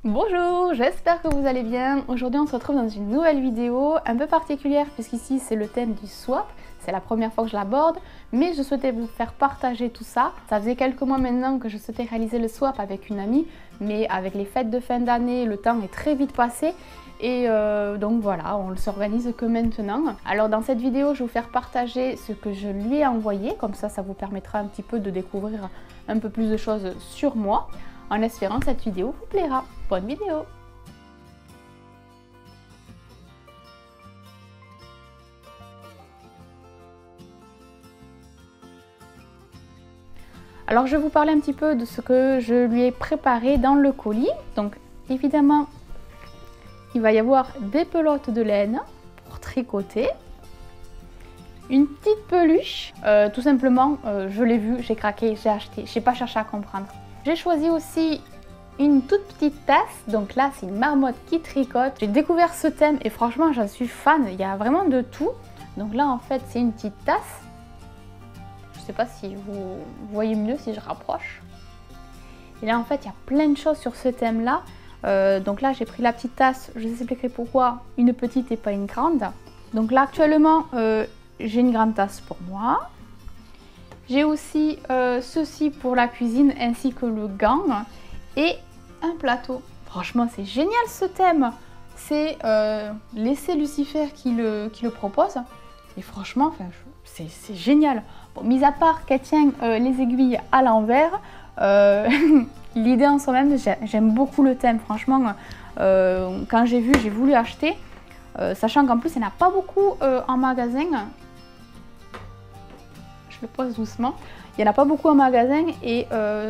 Bonjour, j'espère que vous allez bien. Aujourd'hui on se retrouve dans une nouvelle vidéo un peu particulière puisqu'ici c'est le thème du swap. C'est la première fois que je l'aborde, mais je souhaitais vous faire partager tout ça. Ça faisait quelques mois maintenant que je souhaitais réaliser le swap avec une amie, mais avec les fêtes de fin d'année, le temps est très vite passé. Et donc voilà, on ne s'organise que maintenant. Alors dans cette vidéo, je vais vous faire partager ce que je lui ai envoyé. Comme ça vous permettra un petit peu de découvrir un peu plus de choses sur moi. En espérant que cette vidéo vous plaira. Bonne vidéo! Alors je vais vous parler un petit peu de ce que je lui ai préparé dans le colis. Donc évidemment, il va y avoir des pelotes de laine pour tricoter. Une petite peluche, tout simplement, je l'ai vu, j'ai craqué, j'ai acheté, je n'ai pas cherché à comprendre. J'ai choisi aussi une toute petite tasse, donc là c'est une marmotte qui tricote. J'ai découvert ce thème et franchement j'en suis fan, il y a vraiment de tout. Donc là en fait c'est une petite tasse. Je sais pas si vous voyez mieux si je rapproche. Et là en fait il y a plein de choses sur ce thème là. Donc là j'ai pris la petite tasse, je vous expliquerai pourquoi une petite et pas une grande. Donc là actuellement j'ai une grande tasse pour moi. J'ai aussi ceci pour la cuisine ainsi que le gant et un plateau. Franchement c'est génial ce thème. C'est l'essai Lucifer qui le propose. Et franchement enfin, c'est génial. Bon, mis à part qu'elle tient les aiguilles à l'envers, l'idée en soi-même, j'aime beaucoup le thème. Franchement, quand j'ai vu, j'ai voulu acheter. Sachant qu'en plus il n'y en a pas beaucoup en magasin. Je le pose doucement. Il n'y en a pas beaucoup en magasin et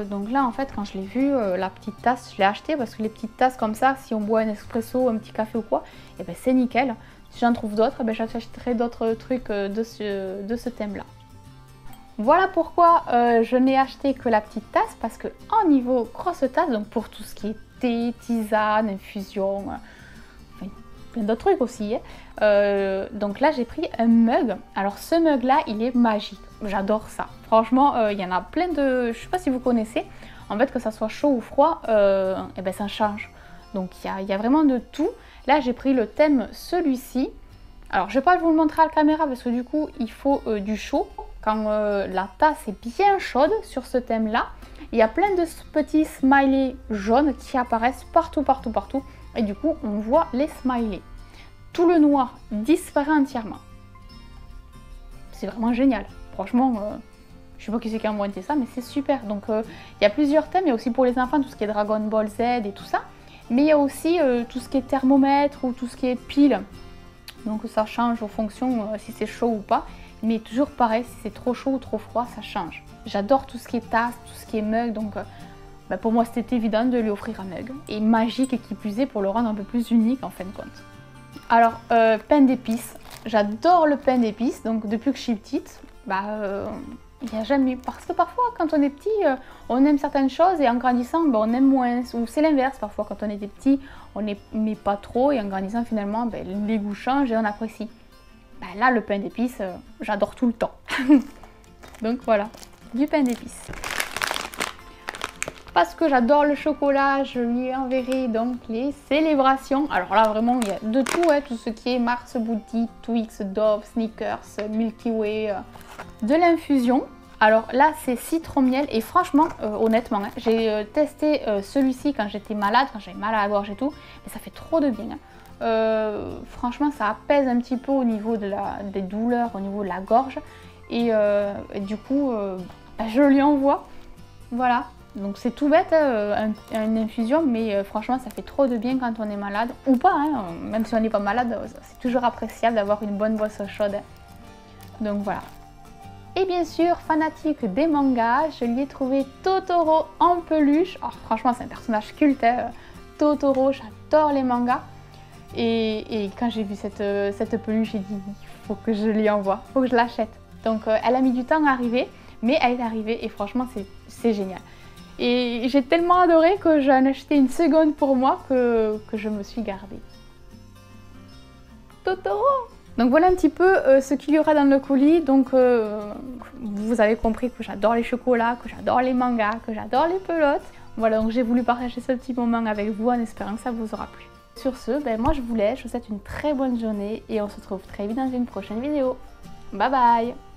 donc là en fait quand je l'ai vu, la petite tasse, je l'ai achetée parce que les petites tasses comme ça, si on boit un espresso, un petit café ou quoi, et ben c'est nickel. Si j'en trouve d'autres, ben j'achèterai d'autres trucs de ce thème là. Voilà pourquoi je n'ai acheté que la petite tasse parce que en niveau grosse tasse, donc pour tout ce qui est thé, tisane, infusion, enfin, plein d'autres trucs aussi. Donc là j'ai pris un mug. Alors ce mug là il est magique, j'adore ça. Franchement il y en a plein de, je sais pas si vous connaissez. En fait que ça soit chaud ou froid, et ben ça change. Donc il y a vraiment de tout. Là j'ai pris le thème celui-ci. Alors je vais pas vous le montrer à la caméra parce que du coup il faut du chaud. Quand la tasse est bien chaude sur ce thème là, il y a plein de petits smileys jaunes qui apparaissent partout. Et du coup on voit les smileys. Tout le noir disparaît entièrement. C'est vraiment génial. Franchement, je sais pas qui c'est qui a inventé ça, mais c'est super. Donc il y a plusieurs thèmes. Il y a aussi pour les enfants tout ce qui est Dragon Ball Z et tout ça. Mais il y a aussi tout ce qui est thermomètre ou tout ce qui est pile. Donc ça change en fonction si c'est chaud ou pas. Mais toujours pareil, si c'est trop chaud ou trop froid, ça change. J'adore tout ce qui est tasse, tout ce qui est mug. Donc pour moi c'était évident de lui offrir un mug. Et magique et qui plus est pour le rendre un peu plus unique en fin de compte. Alors, pain d'épices. J'adore le pain d'épices. Donc depuis que je suis petite, il n'y a jamais... Parce que parfois, quand on est petit, on aime certaines choses et en grandissant, on aime moins. Ou c'est l'inverse, parfois, quand on était petit, on n'aimait pas trop et en grandissant, finalement, les goûts changent et on apprécie. Là, le pain d'épices, j'adore tout le temps. Donc voilà, du pain d'épices. Parce que j'adore le chocolat, je lui enverrai donc les célébrations. Alors là, vraiment, il y a de tout, tout ce qui est Mars Boutique, Twix, Dove, Snickers, Milky Way, de l'infusion. Alors là, c'est citron miel et franchement, honnêtement, j'ai testé celui-ci quand j'étais malade, quand j'avais mal à la gorge et tout, mais ça fait trop de bien. Franchement, ça apaise un petit peu au niveau des douleurs, au niveau de la gorge. Et du coup, je lui envoie. Voilà. Donc c'est tout bête, une infusion, mais franchement ça fait trop de bien quand on est malade, ou pas, même si on n'est pas malade, c'est toujours appréciable d'avoir une bonne boisson chaude. Donc voilà. Et bien sûr, fanatique des mangas, je lui ai trouvé Totoro en peluche. Alors, franchement c'est un personnage culte, Totoro, j'adore les mangas. Et quand j'ai vu cette peluche, j'ai dit il faut que je lui envoie, il faut que je l'achète. Donc elle a mis du temps à arriver, mais elle est arrivée et franchement c'est génial. Et j'ai tellement adoré que j'en ai acheté une seconde pour moi que je me suis gardée. Totoro! Donc voilà un petit peu ce qu'il y aura dans le colis. Donc vous avez compris que j'adore les chocolats, que j'adore les mangas, que j'adore les pelotes. Voilà, donc j'ai voulu partager ce petit moment avec vous en espérant que ça vous aura plu. Sur ce, moi je vous laisse, je vous souhaite une très bonne journée et on se retrouve très vite dans une prochaine vidéo. Bye bye!